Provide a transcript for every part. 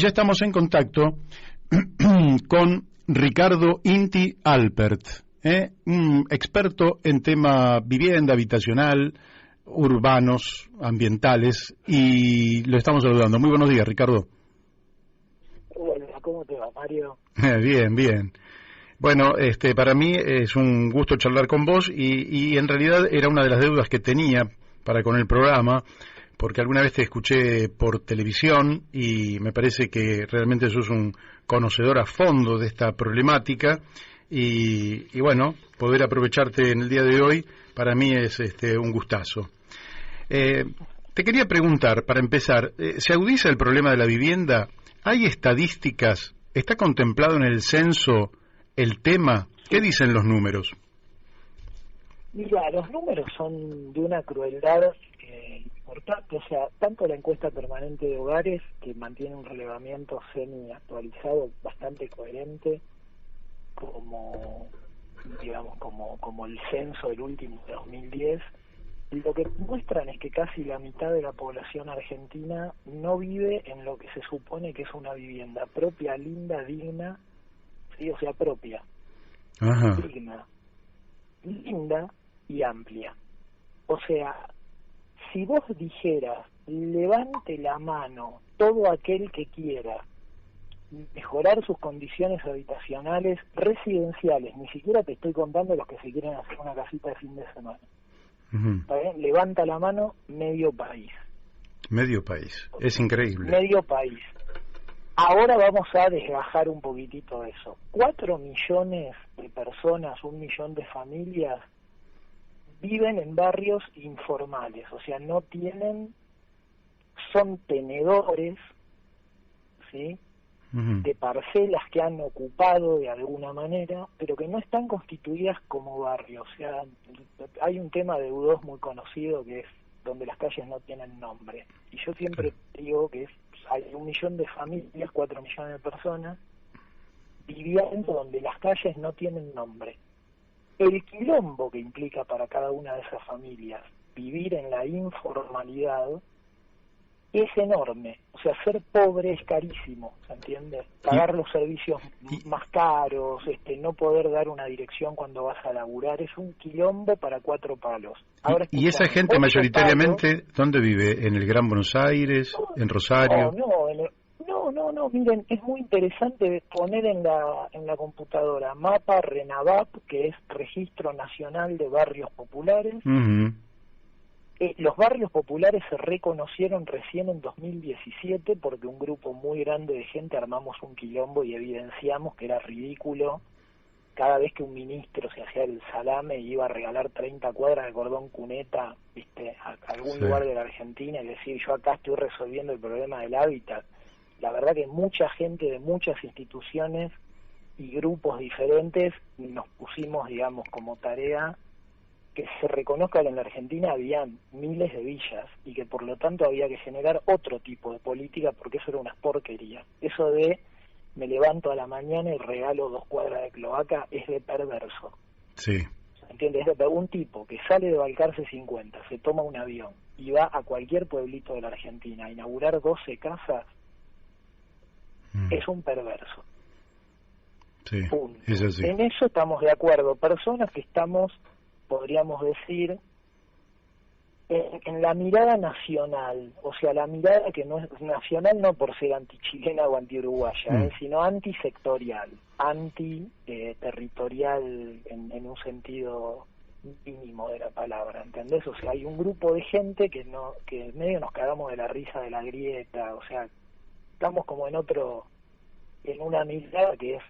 ya estamos en contacto con Ricardo Inti Alpert, un experto en tema vivienda, habitacional, urbanos, ambientales, y lo estamos saludando. Muy buenos días, Ricardo. Hola, ¿cómo te va, Mario? Bien, bien. Bueno, para mí es un gusto charlar con vos y en realidad era una de las deudas que tenía para con el programa, porque alguna vez te escuché por televisión y me parece que realmente sos un conocedor a fondo de esta problemática y bueno, poder aprovecharte en el día de hoy para mí es un gustazo. Te quería preguntar, para empezar, ¿se agudiza el problema de la vivienda? ¿Hay estadísticas? ¿Está contemplado en el censo el tema? ¿Qué dicen los números? Mira, los números son de una crueldad importante, o sea, tanto la encuesta permanente de hogares, que mantiene un relevamiento semi-actualizado bastante coherente, como, digamos, como el censo del último de 2010, lo que muestran es que casi la mitad de la población argentina no vive en lo que se supone que es una vivienda propia, linda, digna, ¿sí? O sea, propia, Ajá. digna, linda y amplia. O sea, si vos dijeras, levante la mano todo aquel que quiera mejorar sus condiciones habitacionales residenciales, ni siquiera te estoy contando los que se quieren hacer una casita de fin de semana, ¿está bien? Levanta la mano medio país. Medio país, es increíble. Medio país. Ahora vamos a desgajar un poquitito eso. 4 millones de personas, 1 millón de familias viven en barrios informales, o sea, no tienen, son tenedores, ¿sí?, de parcelas que han ocupado de alguna manera, pero que no están constituidas como barrios. O sea, hay un tema de U2 muy conocido que es donde las calles no tienen nombre. Y yo siempre digo que hay 1 millón de familias, 4 millones de personas, viviendo donde las calles no tienen nombre. El quilombo que implica para cada una de esas familias vivir en la informalidad es enorme. O sea, ser pobre es carísimo, ¿se entiende? Pagar los servicios más caros, no poder dar una dirección cuando vas a laburar, es un quilombo para 4 palos. Ahora, ¿Y esa gente mayoritariamente dónde vive? ¿En el Gran Buenos Aires? ¿En Rosario? No, miren, es muy interesante poner en la computadora mapa RENAVAP, que es Registro Nacional de Barrios Populares. Los barrios populares se reconocieron recién en 2017 porque un grupo muy grande de gente armamos un quilombo y evidenciamos que era ridículo cada vez que un ministro se hacía el salame y iba a regalar 30 cuadras de cordón cuneta, ¿viste?, a algún lugar de la Argentina, y decir, yo acá estoy resolviendo el problema del hábitat. La verdad que mucha gente de muchas instituciones y grupos diferentes nos pusimos, digamos, como tarea que se reconozca que en la Argentina habían miles de villas y que por lo tanto había que generar otro tipo de política, porque eso era una porquería. Eso de me levanto a la mañana y regalo 2 cuadras de cloaca es de perverso. Sí. ¿Entiendes? Es de un tipo que sale de Balcarce 50, se toma un avión y va a cualquier pueblito de la Argentina a inaugurar 12 casas, es un perverso. Sí, Punto. es así. En eso estamos de acuerdo. Personas que estamos, podríamos decir, en la mirada nacional, o sea, la mirada que no es nacional no por ser antichilena o antiuruguaya, sino antisectorial, anti-territorial en un sentido mínimo de la palabra, ¿entendés? O sea, hay un grupo de gente que medio nos cagamos de la risa de la grieta, o sea, estamos como en una mirada que es,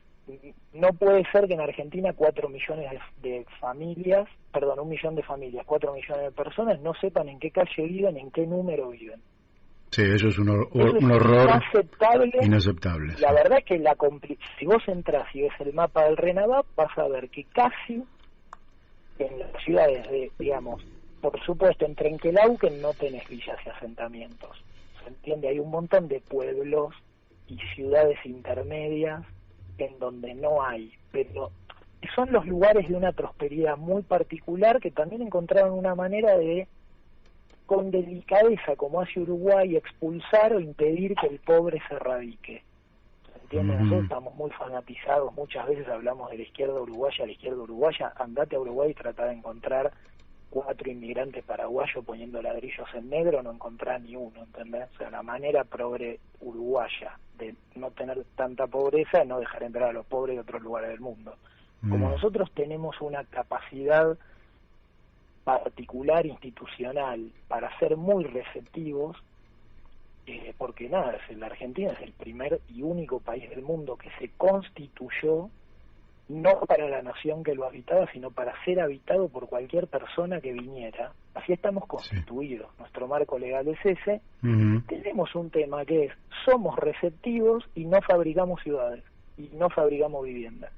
no puede ser que en Argentina 4 millones de familias, 1 millón de familias, 4 millones de personas no sepan en qué calle viven, en qué número viven. Sí, eso es un Eso horror inaceptable. La verdad es que si vos entras y ves el mapa del RENAVAP, vas a ver que casi en las ciudades digamos, por supuesto, en Trenquelauquen no tenés villas y asentamientos. ¿Se entiende? Hay un montón de pueblos y ciudades intermedias en donde no hay, pero son los lugares de una prosperidad muy particular que también encontraron una manera de con delicadeza, como hace Uruguay, expulsar o impedir que el pobre se radique. ¿Se entiende? Nosotros estamos muy fanatizados, muchas veces hablamos de la izquierda uruguaya, andate a Uruguay y trata de encontrar 4 inmigrantes paraguayos poniendo ladrillos en negro, no encontrás ni uno, ¿entendés? O sea, la manera progre uruguaya de no tener tanta pobreza es no dejar entrar a los pobres de otros lugares del mundo. Como nosotros tenemos una capacidad particular institucional para ser muy receptivos, porque nada, la Argentina es el primer y único país del mundo que se constituyó no para la nación que lo habitaba, sino para ser habitado por cualquier persona que viniera. Así estamos constituidos. Sí. Nuestro marco legal es ese. Tenemos un tema que es, somos receptivos y no fabricamos ciudades, y no fabricamos viviendas.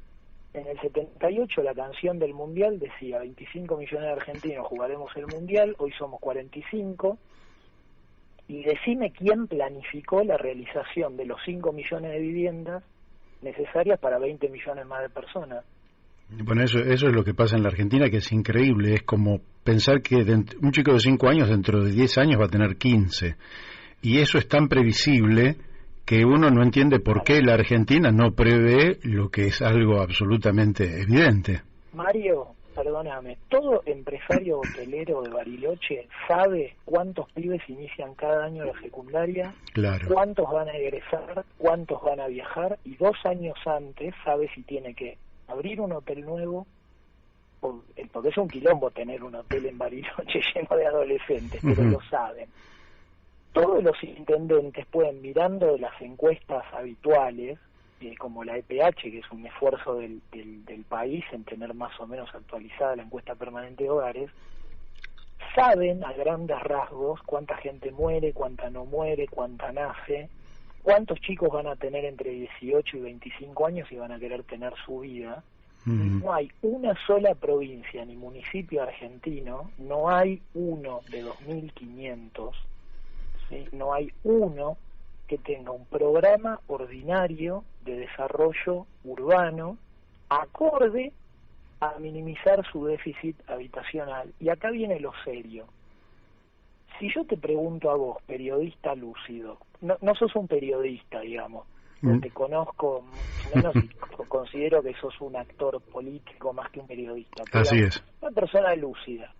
En el 78 la canción del Mundial decía 25 millones de argentinos jugaremos el Mundial, hoy somos 45, y decime quién planificó la realización de los 5 millones de viviendas necesarias para 20 millones más de personas. Bueno, eso es lo que pasa en la Argentina, que es increíble. Es como pensar que un chico de 5 años dentro de 10 años va a tener 15. Y eso es tan previsible que uno no entiende por qué la Argentina no prevé lo que es algo absolutamente evidente. Mario, perdóname, todo empresario hotelero de Bariloche sabe cuántos pibes inician cada año la secundaria, claro, cuántos van a egresar, cuántos van a viajar, y 2 años antes sabe si tiene que abrir un hotel nuevo, porque es un quilombo tener un hotel en Bariloche lleno de adolescentes, pero lo saben. Todos los intendentes pueden, mirando las encuestas habituales, como la EPH, que es un esfuerzo del país en tener más o menos actualizada la encuesta permanente de hogares, saben a grandes rasgos cuánta gente muere, cuánta no muere, cuánta nace, cuántos chicos van a tener entre 18 y 25 años y van a querer tener su vida. No hay una sola provincia ni municipio argentino, no hay uno de 2.500, ¿sí? No hay uno que tenga un programa ordinario de desarrollo urbano acorde a minimizar su déficit habitacional. Y acá viene lo serio. Si yo te pregunto a vos, periodista lúcido, no sos un periodista, digamos, te conozco menos y considero que sos un actor político más que un periodista. Así es. Una persona lúcida,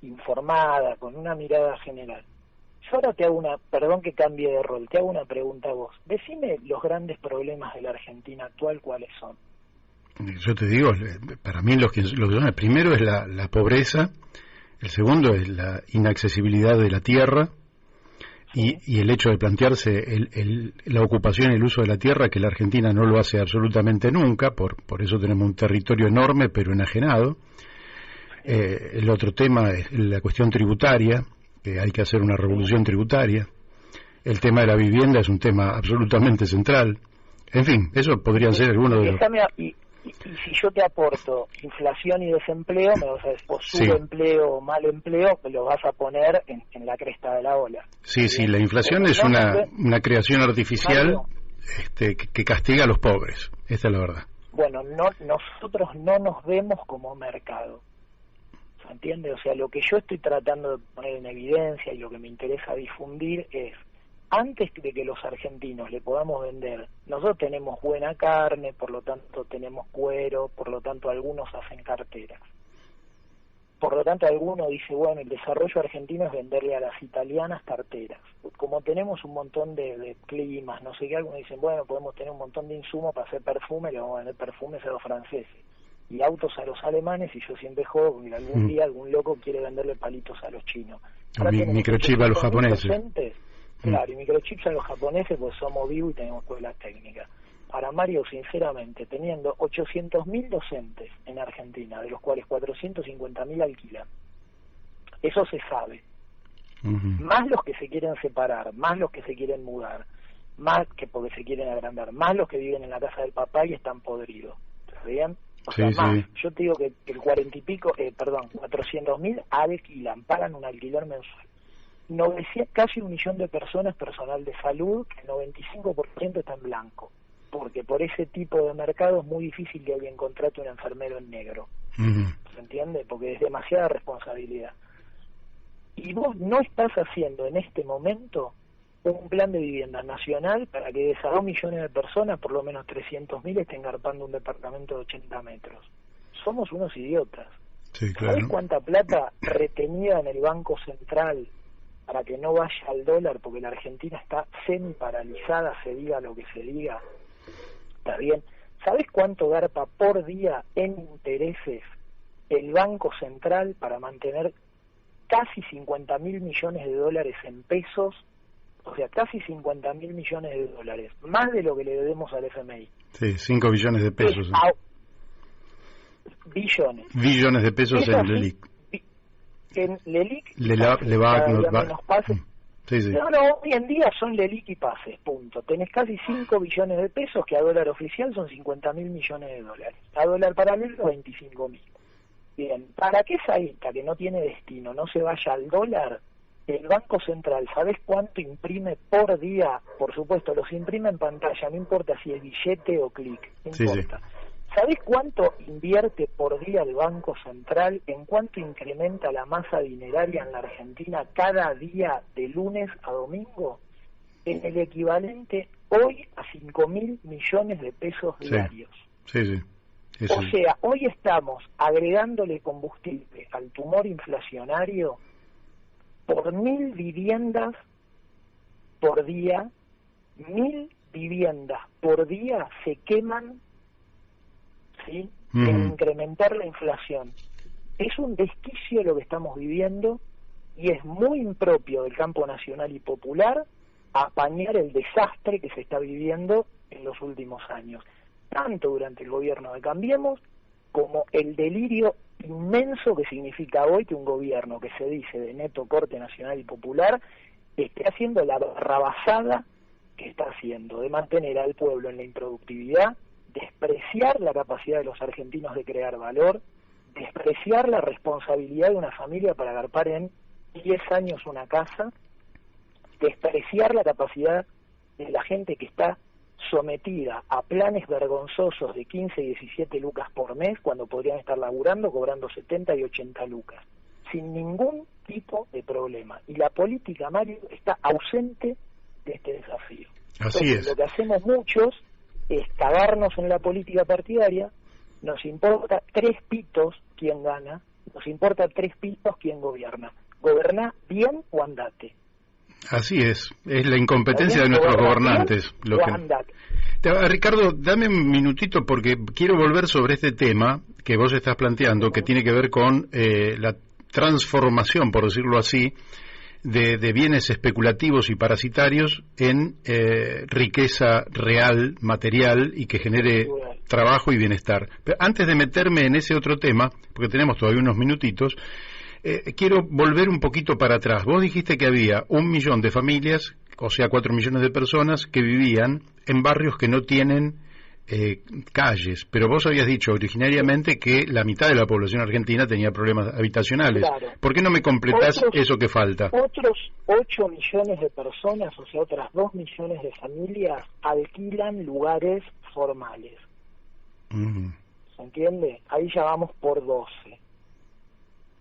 informada, con una mirada general. Yo ahora te hago perdón que cambie de rol, te hago una pregunta a vos. Decime los grandes problemas de la Argentina actual, ¿cuáles son? Yo te digo, para mí lo que son, el primero es la pobreza, el segundo es la inaccesibilidad de la tierra, sí, y el hecho de plantearse la ocupación y el uso de la tierra, que la Argentina no lo hace absolutamente nunca, por eso tenemos un territorio enorme pero enajenado. El otro tema es la cuestión tributaria, que hay que hacer una revolución tributaria. El tema de la vivienda es un tema absolutamente central. En fin, eso podrían ser algunos de los... Y si yo te aporto inflación y desempleo, me vas a decir, o subempleo o mal empleo, me lo vas a poner en la cresta de la ola. Sí, sí, la inflación es una creación artificial que castiga a los pobres. Esta es la verdad. Bueno, nosotros no nos vemos como mercado. ¿Se entiende? O sea, lo que yo estoy tratando de poner en evidencia y lo que me interesa difundir es, antes de que los argentinos le podamos vender, nosotros tenemos buena carne, por lo tanto tenemos cuero, por lo tanto algunos hacen carteras. Por lo tanto alguno dice, bueno, el desarrollo argentino es venderle a las italianas carteras. Como tenemos un montón de climas, no sé qué, algunos dicen, bueno, podemos tener un montón de insumos para hacer perfume, le vamos a vender perfumes a los franceses. Y autos a los alemanes, y yo siempre juego, porque algún día algún loco quiere venderle palitos a los chinos. Microchip a los japoneses. Claro, y microchips a los japoneses, pues somos vivos y tenemos escuelas técnicas. Para Mario, sinceramente, teniendo 800.000 docentes en Argentina, de los cuales 450.000 alquilan, eso se sabe. Más los que se quieren separar, más los que se quieren mudar, más que porque se quieren agrandar, más los que viven en la casa del papá y están podridos. ¿Está bien? O sea, sí, más, sí. Yo te digo que el 400.000 alquilan, pagan un alquiler mensual. Casi 1 millón de personas, personal de salud, que el 95% está en blanco, porque por ese tipo de mercado es muy difícil que alguien contrate un enfermero en negro. ¿Se entiende? Porque es demasiada responsabilidad. y vos no estás haciendo en este momento un plan de vivienda nacional para que de esas 2 millones de personas, por lo menos 300.000 estén garpando un departamento de 80 metros. Somos unos idiotas. Sí, claro. ¿Sabés cuánta plata retenida en el Banco Central para que no vaya al dólar? Porque la Argentina está semi-paralizada, se diga lo que se diga. Está bien. ¿Sabés cuánto garpa por día en intereses el Banco Central para mantener casi 50.000 millones de dólares en pesos? O sea, casi 50.000 millones de dólares, más de lo que le debemos al FMI. Sí, 5 billones de pesos. Billones. Billones de pesos en LELIQ. En LELIQ le va menos pases. Sí, sí. No, hoy en día son LELIQ y pases, punto. Tenés casi 5 billones de pesos, que a dólar oficial son 50.000 millones de dólares. A dólar paralelo, 25.000. Bien, para que esa guita que no tiene destino no se vaya al dólar, el Banco Central, ¿sabés cuánto imprime por día? Por supuesto, los imprime en pantalla, no importa si es billete o clic, no importa. Sí. ¿Sabés cuánto invierte por día el Banco Central? ¿En cuánto incrementa la masa dineraria en la Argentina cada día de lunes a domingo? En el equivalente hoy a 5.000 millones de pesos diarios. Sí, sí. O sea, hoy estamos agregándole combustible al tumor inflacionario por 1.000 viviendas por día. 1.000 viviendas por día se queman, ¿sí? En incrementar la inflación. Es un desquicio lo que estamos viviendo y es muy impropio del campo nacional y popular apañar el desastre que se está viviendo en los últimos años, tanto durante el gobierno de Cambiemos como el delirio inmenso que significa hoy que un gobierno que se dice de neto corte nacional y popular esté haciendo la barrabasada que está haciendo, de mantener al pueblo en la improductividad, despreciar la capacidad de los argentinos de crear valor, despreciar la responsabilidad de una familia para agarpar en 10 años una casa, despreciar la capacidad de la gente que está sometida a planes vergonzosos de 15 y 17 lucas por mes cuando podrían estar laburando, cobrando 70 y 80 lucas, sin ningún tipo de problema. Y la política, Mario, está ausente de este desafío. Así Entonces, es. lo que hacemos muchos es cagarnos en la política partidaria, nos importa 3 pitos quién gana, nos importa 3 pitos quién gobierna. Goberná bien o andate. Así es la incompetencia de nuestros gobernantes. Lo que... Ricardo, dame un minutito porque quiero volver sobre este tema que vos estás planteando, que tiene que ver con la transformación, por decirlo así, de bienes especulativos y parasitarios en riqueza real, material y que genere trabajo y bienestar. Pero antes de meterme en ese otro tema, porque tenemos todavía unos minutitos, quiero volver un poquito para atrás. Vos dijiste que había 1 millón de familias, o sea, 4 millones de personas que vivían en barrios que no tienen calles, pero vos habías dicho originariamente que la mitad de la población argentina tenía problemas habitacionales. Claro. ¿Por qué no me completás eso que falta? Otros 8 millones de personas, o sea, otras 2 millones de familias alquilan lugares formales. ¿Se entiende? Ahí ya vamos por 12.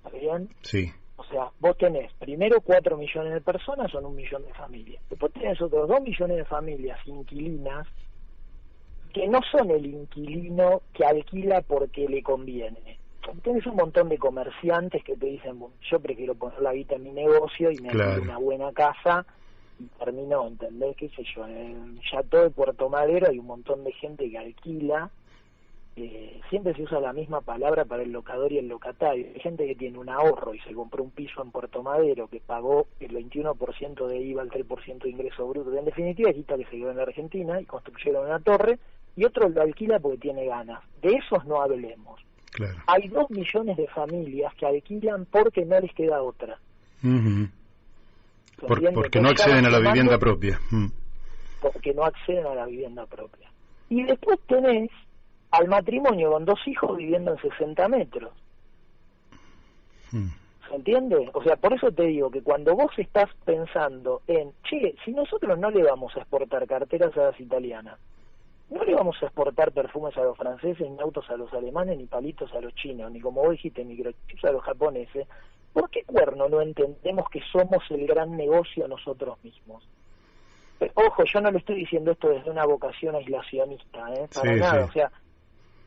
¿Está bien? Sí. O sea, vos tenés primero 4 millones de personas, son 1 millón de familias. Después tenés otros 2 millones de familias inquilinas que no son el inquilino que alquila porque le conviene. Tenés un montón de comerciantes que te dicen, bueno, yo prefiero poner la guita en mi negocio y me alquilo una buena casa y terminó, ¿entendés? ¿Qué sé yo? En Chateau de Puerto Madero hay un montón de gente que alquila. Siempre se usa la misma palabra para el locador y el locatario. Hay gente que tiene un ahorro y se compró un piso en Puerto Madero que pagó el 21% de IVA, el 3% de ingreso bruto. En definitiva, es guita que se quedó en la Argentina y construyeron una torre, y otro lo alquila porque tiene ganas. De esos no hablemos. Claro. Hay 2 millones de familias que alquilan porque no les queda otra. Porque no acceden a la vivienda propia. Porque no acceden a la vivienda propia. Y después tenés al matrimonio con 2 hijos viviendo en 60 metros. ¿Se entiende? O sea, por eso te digo que cuando vos estás pensando en, che, si nosotros no le vamos a exportar carteras a las italianas, no le vamos a exportar perfumes a los franceses, ni autos a los alemanes, ni palitos a los chinos, ni como vos dijiste, microchips a los japoneses, ¿Por qué cuerno no entendemos que somos el gran negocio nosotros mismos? Pero, ojo, yo no le estoy diciendo esto desde una vocación aislacionista, para nada. O sea,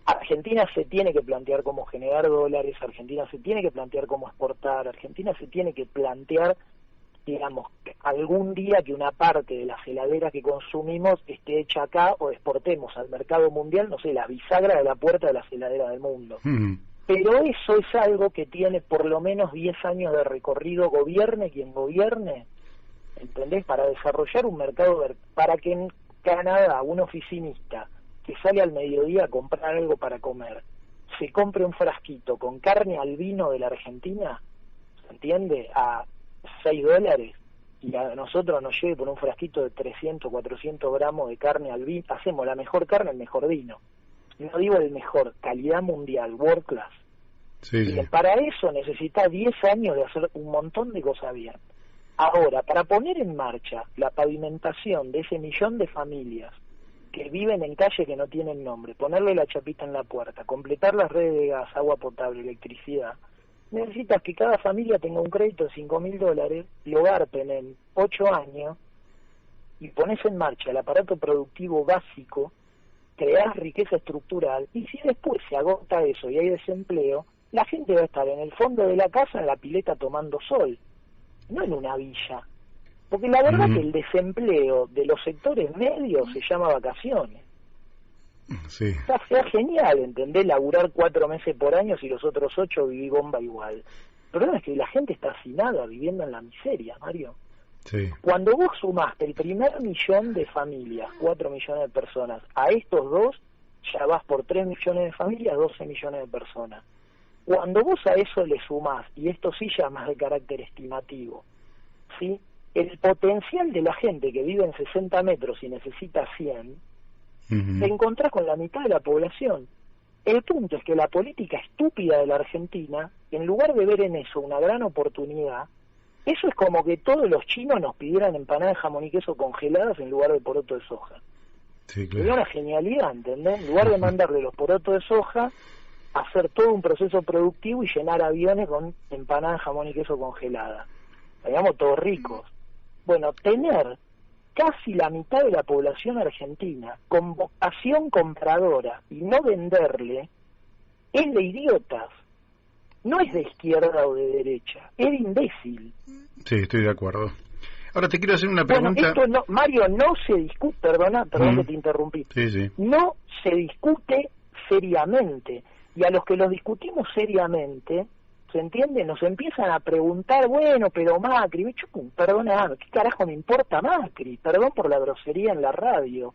Argentina se tiene que plantear cómo generar dólares, Argentina se tiene que plantear cómo exportar, Argentina se tiene que plantear, digamos, algún día que una parte de las heladeras que consumimos esté hecha acá o exportemos al mercado mundial, no sé, la bisagra de la puerta de las heladeras del mundo. Pero eso es algo que tiene por lo menos 10 años de recorrido, gobierne quien gobierne, ¿entendés? Para desarrollar un mercado, para que en Canadá un oficinista que sale al mediodía a comprar algo para comer, se compre un frasquito con carne al vino de la Argentina, ¿se entiende? A $6, y a nosotros nos lleve por un frasquito de 300, 400 gramos de carne al vino, hacemos la mejor carne, el mejor vino. No digo el mejor, calidad mundial, world class. Sí. Para eso necesita 10 años de hacer un montón de cosas bien. Ahora, para poner en marcha la pavimentación de ese millón de familias que viven en calles que no tienen nombre, ponerle la chapita en la puerta, completar las redes de gas, agua potable, electricidad, necesitas que cada familia tenga un crédito de $5.000, lo garpen en 8 años y pones en marcha el aparato productivo básico, creás riqueza estructural, y si después se agota eso y hay desempleo, la gente va a estar en el fondo de la casa, en la pileta, tomando sol, no en una villa. Porque la verdad que el desempleo de los sectores medios se llama vacaciones. Sí. Sea genial, ¿entendés? Laburar 4 meses por año si los otros 8 viví bomba igual. El problema es que la gente está hacinada, viviendo en la miseria, Mario. Sí. Cuando vos sumaste el primer millón de familias, 4 millones de personas, a estos dos, ya vas por 3 millones de familias, 12 millones de personas. Cuando vos a eso le sumás, y esto sí ya más de carácter estimativo, ¿sí?, el potencial de la gente que vive en 60 metros y necesita 100, te encontrás con la mitad de la población. El punto es que la política estúpida de la Argentina, en lugar de ver en eso una gran oportunidad, eso es como que todos los chinos nos pidieran empanadas de jamón y queso congeladas en lugar de poroto de soja. Sí, claro. Sería una genialidad, ¿entendés? En lugar de mandarle los porotos de soja, hacer todo un proceso productivo y llenar aviones con empanadas de jamón y queso congeladas. Estaríamos todos ricos. Bueno, tener casi la mitad de la población argentina con vocación compradora y no venderle es de idiotas. No es de izquierda o de derecha, es de imbécil. Sí, estoy de acuerdo. Ahora te quiero hacer una pregunta. Bueno, esto no, Mario, no se discute, perdón que te interrumpí. Sí. No se discute seriamente. Y a los que los discutimos seriamente, ¿se entiende? Nos empiezan a preguntar, bueno, pero Macri, perdona, ¿qué carajo me importa Macri? Perdón por la grosería en la radio.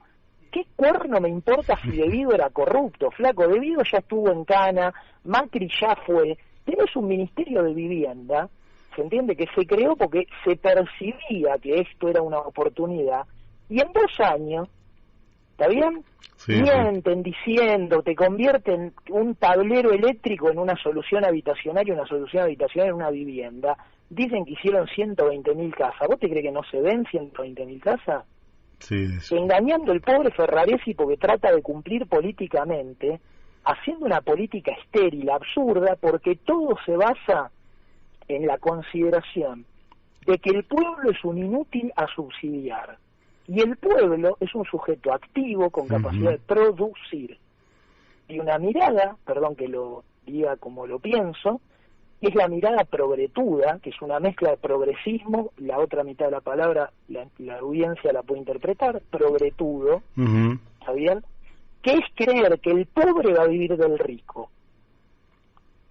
¿Qué cuerno me importa si De Vido era corrupto, flaco? De Vido ya estuvo en cana, Macri ya fue. Tenés un ministerio de vivienda, ¿se entiende? Que se creó porque se percibía que esto era una oportunidad, y en 2 años, ¿está bien? Sí, Mienten diciendo, te convierten un tablero eléctrico en una solución habitacional y una solución habitacional en una vivienda. Dicen que hicieron 120.000 casas. ¿Vos te crees que no se ven 120.000 casas? Sí. Engañando el pobre Ferraresi porque trata de cumplir políticamente, haciendo una política estéril, absurda, porque todo se basa en la consideración de que el pueblo es un inútil a subsidiar. Y el pueblo es un sujeto activo con capacidad de producir. Y una mirada, perdón que lo diga como lo pienso, es la mirada progretuda, que es una mezcla de progresismo, la otra mitad de la palabra, la audiencia la puede interpretar, progretudo, ¿está bien? Que es creer que el pobre va a vivir del rico.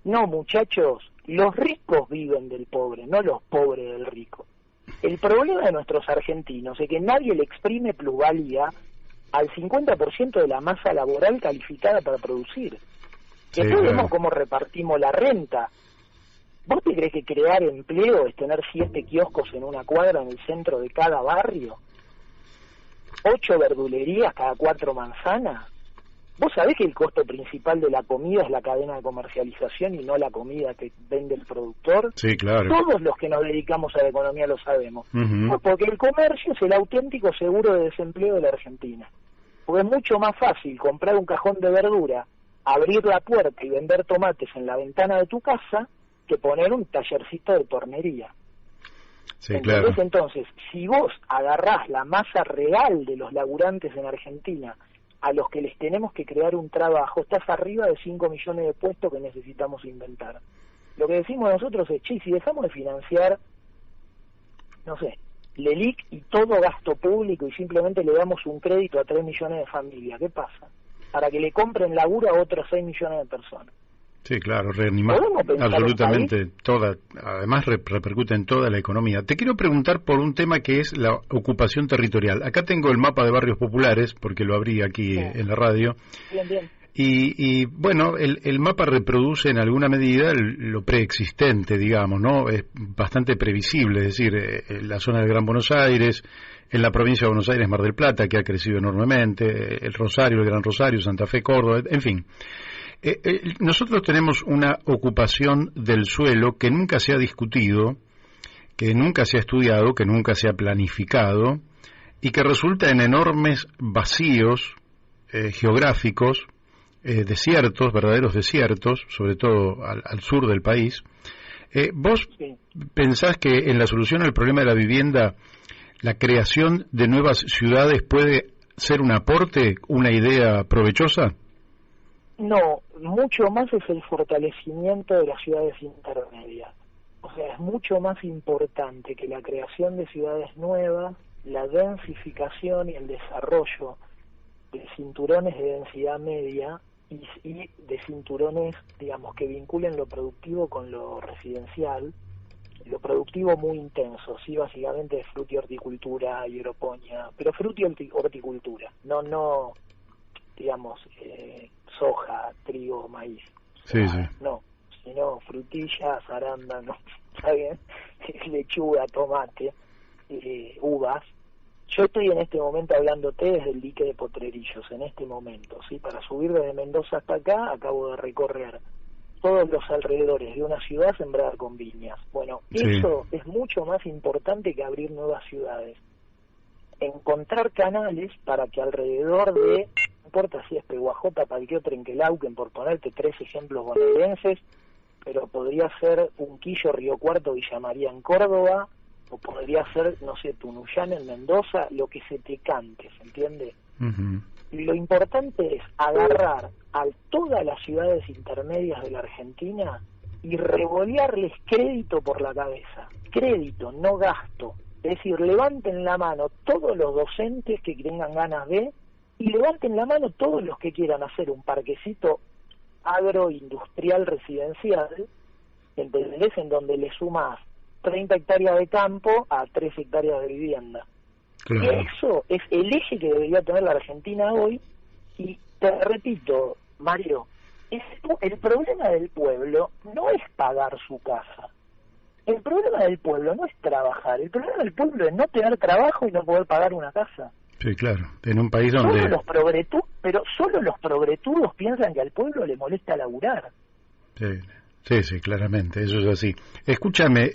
No, muchachos, los ricos viven del pobre, no los pobres del rico. El problema de nuestros argentinos es que nadie le exprime plusvalía al 50% de la masa laboral calificada para producir. Después vemos cómo repartimos la renta. ¿Vos te crees que crear empleo es tener 7 kioscos en una cuadra en el centro de cada barrio? 8 verdulerías cada 4 manzanas. ¿Vos sabés que el costo principal de la comida es la cadena de comercialización y no la comida que vende el productor? Sí, claro. Todos los que nos dedicamos a la economía lo sabemos. No, porque el comercio es el auténtico seguro de desempleo de la Argentina. Porque es mucho más fácil comprar un cajón de verdura, abrir la puerta y vender tomates en la ventana de tu casa, que poner un tallercito de tornería. Sí, claro. Entonces, si vos agarrás la masa real de los laburantes en Argentina, a los que les tenemos que crear un trabajo, estás arriba de 5 millones de puestos que necesitamos inventar. Lo que decimos nosotros es, si dejamos de financiar, no sé, LELIC y todo gasto público y simplemente le damos un crédito a 3 millones de familias, ¿qué pasa? Para que le compren laburo a otros 6 millones de personas. Sí, claro, reanimar absolutamente toda, además repercute en toda la economía. Te quiero preguntar por un tema que es la ocupación territorial. Acá tengo el mapa de barrios populares, porque lo abrí aquí en la radio. Bien, bien. Y bueno, el mapa reproduce en alguna medida lo preexistente, digamos, ¿no? Es bastante previsible, es decir, en la zona del Gran Buenos Aires, en la provincia de Buenos Aires, Mar del Plata, que ha crecido enormemente, el Rosario, el Gran Rosario, Santa Fe, Córdoba, en fin. Nosotros tenemos una ocupación del suelo que nunca se ha discutido, que nunca se ha estudiado, que nunca se ha planificado y que resulta en enormes vacíos geográficos, desiertos, verdaderos desiertos, sobre todo al sur del país. ¿Vos pensás que en la solución al problema de la vivienda, la creación de nuevas ciudades puede ser un aporte, una idea provechosa? No, mucho más es el fortalecimiento de las ciudades intermedias. O sea, es mucho más importante que la creación de ciudades nuevas, la densificación y el desarrollo de cinturones de densidad media y de cinturones, digamos, que vinculen lo productivo con lo residencial, lo productivo muy intenso, sí, básicamente de frutihorticultura y hidroponía, pero frutihorticultura, no, digamos, soja, trigo, maíz. Sí, sí. No, sino frutillas, arándanos, ¿está bien? Lechuga, tomate, uvas. Yo estoy en este momento hablándote desde el dique de Potrerillos, en este momento, ¿sí? Para subir desde Mendoza hasta acá, acabo de recorrer todos los alrededores de una ciudad sembrada con viñas. Bueno, sí. Eso es mucho más importante que abrir nuevas ciudades. Encontrar canales para que alrededor de, no importa si es Peguajota, Palqueo, Trenquelauquen, por ponerte 3 ejemplos bonaerenses, pero podría ser Unquillo, Río Cuarto, Villa María en Córdoba, o podría ser, no sé, Tunuyán en Mendoza, lo que se te cante, ¿se entiende? Uh-huh. Y lo importante es agarrar a todas las ciudades intermedias de la Argentina y revolearles crédito por la cabeza. Crédito, no gasto. Es decir, levanten la mano todos los docentes que tengan ganas de, y levanten la mano todos los que quieran hacer un parquecito agroindustrial residencial, ¿entendés? En donde le sumas 30 hectáreas de campo a 3 hectáreas de vivienda. Claro. Y eso es el eje que debería tener la Argentina hoy, y te repito, Mario, el problema del pueblo no es pagar su casa. El problema del pueblo no es trabajar. El problema del pueblo es no tener trabajo y no poder pagar una casa. Sí, claro. En un país donde... Solo los progretudos piensan que al pueblo le molesta laburar. Sí, claramente, eso es así. Escúchame,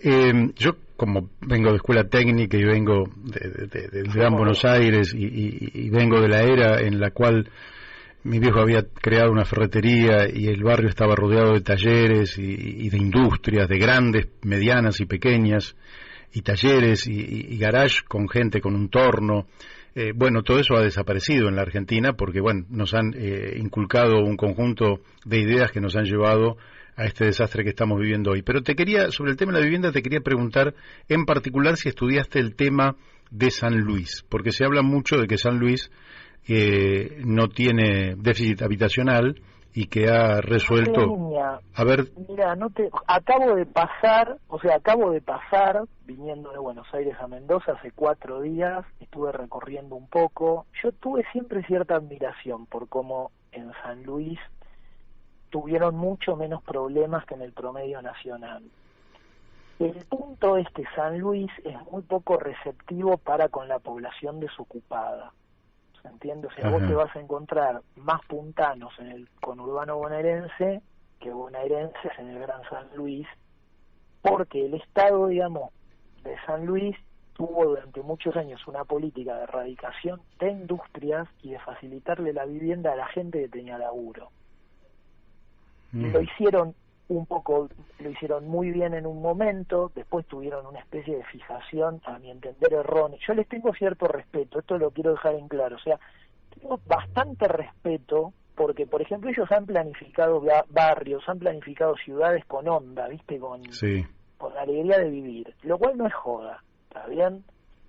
yo como vengo de escuela técnica y vengo del Gran Buenos Aires y vengo de la era en la cual mi viejo había creado una ferretería y el barrio estaba rodeado de talleres y de industrias, de grandes, medianas y pequeñas, y talleres y garage con gente con un torno. Bueno, todo eso ha desaparecido en la Argentina porque, bueno, nos han inculcado un conjunto de ideas que nos han llevado a este desastre que estamos viviendo hoy. Pero sobre el tema de la vivienda, te quería preguntar en particular si estudiaste el tema de San Luis, porque se habla mucho de que San Luis no tiene déficit habitacional y que ha resuelto... A ver... Mira, acabo de pasar, viniendo de Buenos Aires a Mendoza hace 4 días, estuve recorriendo un poco. Yo tuve siempre cierta admiración por cómo en San Luis tuvieron mucho menos problemas que en el promedio nacional. El punto es que San Luis es muy poco receptivo para con la población desocupada. ¿Se entiende? O sea, vos te vas a encontrar más puntanos en el conurbano bonaerense que bonaerenses en el Gran San Luis, porque el Estado, digamos, de San Luis tuvo durante muchos años una política de erradicación de industrias y de facilitarle la vivienda a la gente que tenía laburo. Lo hicieron un poco lo hicieron muy bien en un momento, después tuvieron una especie de fijación, a mi entender, errónea. Yo les tengo cierto respeto, esto lo quiero dejar en claro, o sea, tengo bastante respeto porque, por ejemplo, ellos han planificado barrios, han planificado ciudades con onda, ¿viste? Con la alegría de vivir, lo cual no es joda, ¿está bien?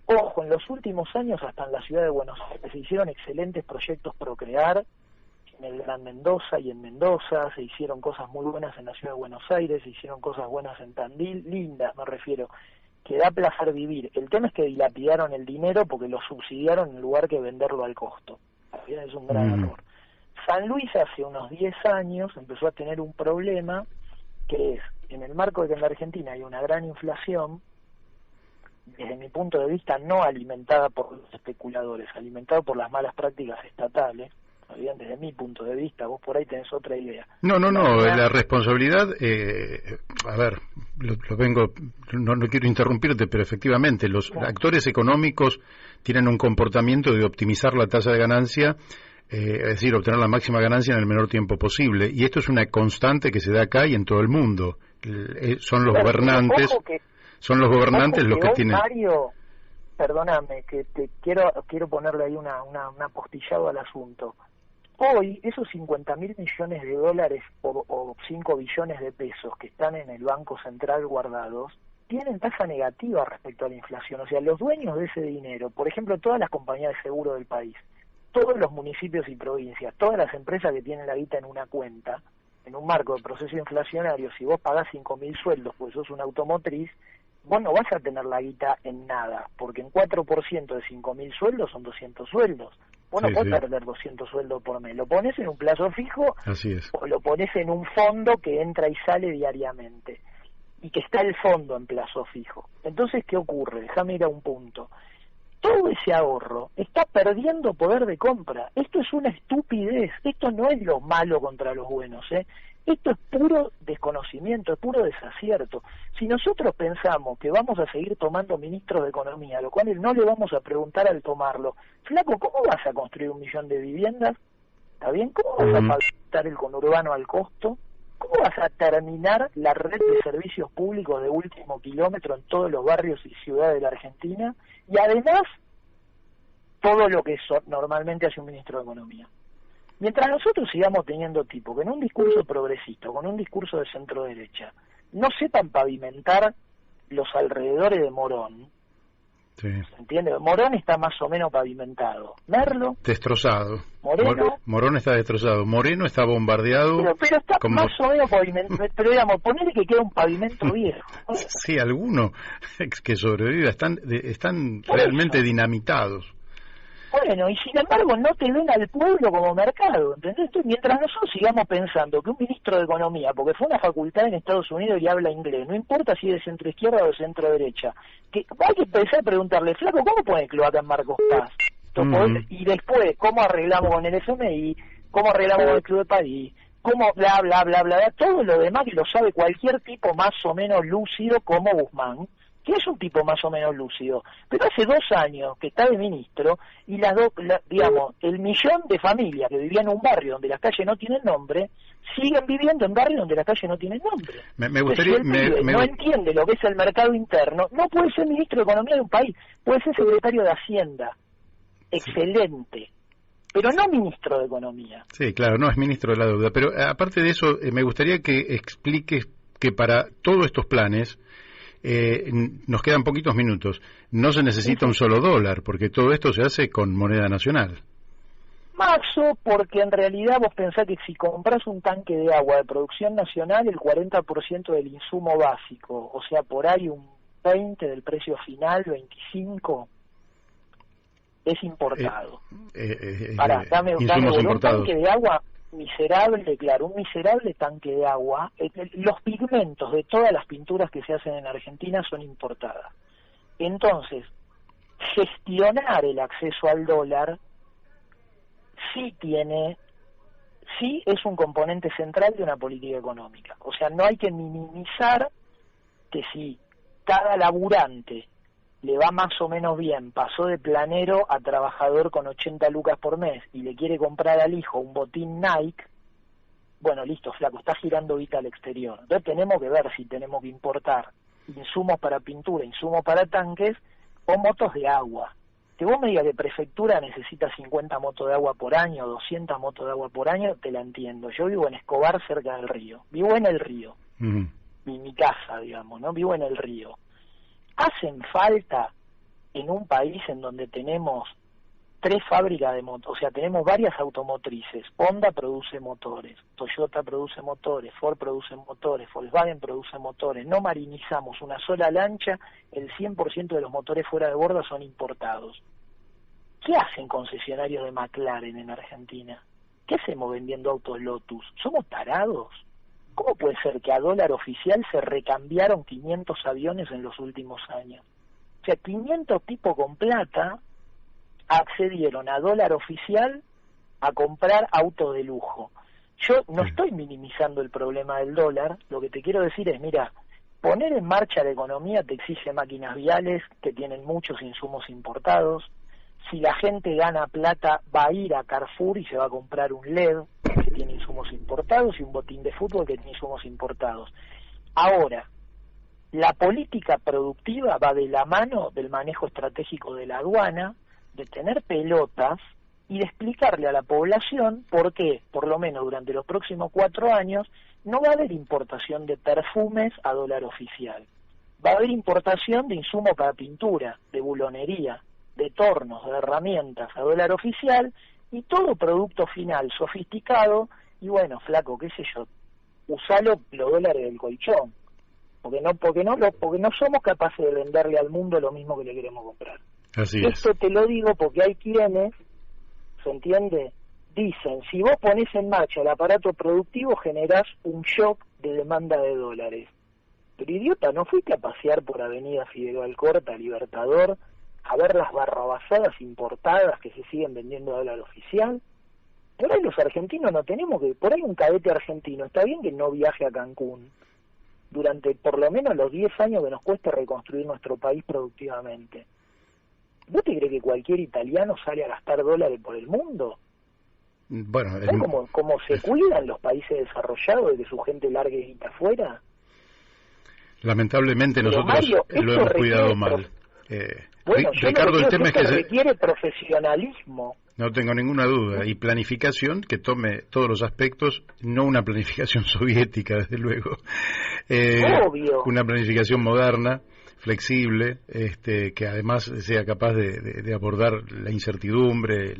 Ojo, en los últimos años, hasta en la ciudad de Buenos Aires, se hicieron excelentes proyectos Procrear, en el Gran Mendoza y en Mendoza, se hicieron cosas muy buenas en la ciudad de Buenos Aires, se hicieron cosas buenas en Tandil, lindas me refiero, que da placer vivir. El tema es que dilapidaron el dinero porque lo subsidiaron en lugar que venderlo al costo. Es un gran error. San Luis hace unos 10 años empezó a tener un problema que es, en el marco de que en la Argentina hay una gran inflación, desde mi punto de vista no alimentada por los especuladores, alimentada por las malas prácticas estatales, desde mi punto de vista, vos por ahí tenés otra idea. No, la responsabilidad, a ver, no quiero interrumpirte, pero efectivamente los actores económicos tienen un comportamiento de optimizar la tasa de ganancia, es decir, obtener la máxima ganancia en el menor tiempo posible, y esto es una constante que se da acá y en todo el mundo. Son los gobernantes los que tienen... Mario, perdóname, que te quiero ponerle ahí una apostillado al asunto. Hoy, esos 50.000 millones de dólares o 5 billones de pesos que están en el Banco Central guardados, tienen tasa negativa respecto a la inflación. O sea, los dueños de ese dinero, por ejemplo, todas las compañías de seguro del país, todos los municipios y provincias, todas las empresas que tienen la guita en una cuenta, en un marco de proceso inflacionario, si vos pagás 5.000 sueldos, pues sos una automotriz, vos no vas a tener la guita en nada, porque en 4% de 5.000 sueldos son 200 sueldos. Vos no podés perder 200 sueldos por mes. Lo pones en un plazo fijo. Así es. O lo pones en un fondo que entra y sale diariamente. Y que está el fondo en plazo fijo. Entonces, ¿qué ocurre? Déjame ir a un punto. Todo ese ahorro está perdiendo poder de compra. Esto es una estupidez. Esto no es lo malo contra los buenos, ¿eh? Esto es puro desconocimiento, es puro desacierto. Si nosotros pensamos que vamos a seguir tomando ministros de Economía, lo cual no le vamos a preguntar al tomarlo, flaco, ¿cómo vas a construir 1 millón de viviendas? ¿Está bien? ¿Cómo vas a pavimentar el conurbano al costo? ¿Cómo vas a terminar la red de servicios públicos de último kilómetro en todos los barrios y ciudades de la Argentina? Y además, todo lo que normalmente hace un ministro de Economía. Mientras nosotros sigamos teniendo tipos que en un discurso progresista, con un discurso de centro derecha, no sepan pavimentar los alrededores de Morón, ¿se entiende? Morón está más o menos pavimentado. Merlo, destrozado. Morón está destrozado. Moreno está bombardeado. Pero está más o menos pavimentado. Pero digamos, ponele que queda un pavimento viejo. Sí, algunos que sobreviven están realmente dinamitados. Bueno, y sin embargo no te ven al pueblo como mercado, ¿entendés? Entonces, mientras nosotros sigamos pensando que un ministro de Economía, porque fue una facultad en Estados Unidos y habla inglés, no importa si es de centro izquierda o de centro derecha, que hay que empezar a preguntarle, flaco, ¿cómo pone cloaca en Marcos Paz? Y después, ¿cómo arreglamos con el FMI? ¿Cómo arreglamos con el Club de París? ¿Cómo bla, bla, bla, bla? Todo lo demás que lo sabe cualquier tipo más o menos lúcido como Guzmán, que es un tipo más o menos lúcido, pero hace 2 años que está de ministro y digamos, el millón de familias que vivían en un barrio donde las calles no tienen nombre, siguen viviendo en barrios donde las calles no tienen nombre. Me gustaría... Si el pibe no entiende lo que es el mercado interno, no puede ser ministro de Economía de un país, puede ser secretario de Hacienda, excelente, pero no ministro de Economía. Sí, claro, no es ministro de la deuda, pero aparte de eso, me gustaría que expliques que para todos estos planes, nos quedan poquitos minutos, no se necesita un solo dólar, porque todo esto se hace con moneda nacional. Maxo, porque en realidad vos pensás que si compras un tanque de agua de producción nacional, el 40% del insumo básico, o sea, por ahí un 20 del precio final, 25, es importado. Dame un tanque de agua miserable, claro, un miserable tanque de agua. Los pigmentos de todas las pinturas que se hacen en Argentina son importadas. Entonces, gestionar el acceso al dólar sí es un componente central de una política económica. O sea, no hay que minimizar que si cada laburante le va más o menos bien, pasó de planero a trabajador con 80 lucas por mes y le quiere comprar al hijo un botín Nike, bueno, listo, flaco, está girando guita al exterior. Entonces tenemos que ver si tenemos que importar insumos para pintura, insumos para tanques o motos de agua. Que vos me digas que prefectura necesita 50 motos de agua por año, 200 motos de agua por año, te la entiendo. Yo vivo en Escobar, cerca del río. Vivo en el río. Mi casa, digamos, ¿no? Vivo en el río. ¿Hacen falta en un país en donde tenemos 3 fábricas de motos, o sea, tenemos varias automotrices? Honda produce motores, Toyota produce motores, Ford produce motores, Volkswagen produce motores. No marinizamos una sola lancha, el 100% de los motores fuera de borda son importados. ¿Qué hacen concesionarios de McLaren en Argentina? ¿Qué hacemos vendiendo autos Lotus? ¿Somos tarados? ¿Cómo puede ser que a dólar oficial se recambiaron 500 aviones en los últimos años? O sea, 500 tipos con plata accedieron a dólar oficial a comprar autos de lujo. Yo no estoy minimizando el problema del dólar, lo que te quiero decir es, mira, poner en marcha la economía te exige máquinas viales que tienen muchos insumos importados. Si la gente gana plata, va a ir a Carrefour y se va a comprar un LED que tiene insumos importados y un botín de fútbol que tiene insumos importados. Ahora, la política productiva va de la mano del manejo estratégico de la aduana, de tener pelotas y de explicarle a la población por qué, por lo menos durante los próximos 4 años, no va a haber importación de perfumes a dólar oficial. Va a haber importación de insumos para pintura, de bulonería, de tornos, de herramientas a dólar oficial y todo producto final sofisticado. Y bueno, flaco, qué sé yo, usalo los dólares del colchón, porque no somos capaces de venderle al mundo lo mismo que le queremos comprar. Así Esto te lo digo porque hay quienes, ¿se entiende?, dicen, si vos pones en marcha el aparato productivo generás un shock de demanda de dólares. Pero idiota, ¿no fuiste a pasear por Avenida Figueroa Alcorta, Libertador, a ver las barrabasadas importadas que se siguen vendiendo a dólar oficial? Por ahí los argentinos no tenemos que... Por ahí un cadete argentino, está bien que no viaje a Cancún durante por lo menos los 10 años que nos cuesta reconstruir nuestro país productivamente. ¿Vos te crees que cualquier italiano sale a gastar dólares por el mundo? Bueno, ¿Cómo se cuidan los países desarrollados de que su gente largue guita afuera? Lamentablemente pero nosotros Mario, lo hemos cuidado mal. Bueno, Ricardo, el tema es que requiere profesionalismo. No tengo ninguna duda. Y planificación que tome todos los aspectos, no una planificación soviética, desde luego. Obvio. Una planificación moderna, flexible, que además sea capaz de abordar la incertidumbre,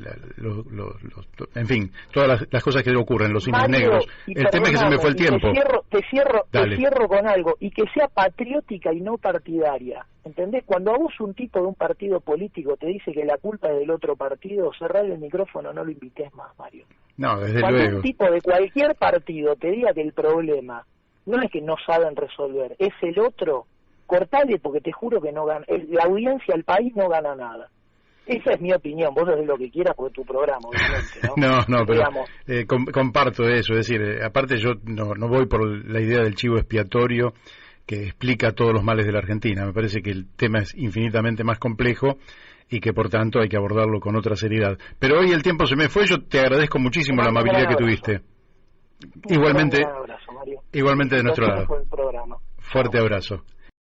en fin, todas las cosas que le ocurren, los cines negros. El tema es que se me fue el tiempo. Te cierro con algo, y que sea patriótica y no partidaria. ¿Entendés? Cuando a vos un tipo de un partido político te dice que la culpa es del otro partido, cerrale el micrófono, no lo invites más, Mario. No, desde Cuando luego. un tipo de cualquier partido te diga que el problema no es que no saben resolver, es el otro, cortale, porque te juro que no gana, la audiencia, el país no gana nada. Esa es mi opinión, vos haces lo que quieras porque es tu programa, obviamente, ¿no? No, pero comparto eso, es decir, aparte yo no voy por la idea del chivo expiatorio que explica todos los males de la Argentina. Me parece que el tema es infinitamente más complejo y que por tanto hay que abordarlo con otra seriedad. Pero hoy el tiempo se me fue, yo te agradezco muchísimo la amabilidad que tuviste. Igualmente, un abrazo, Mario. igualmente de nuestro lado. Por el programa. Fuerte abrazo.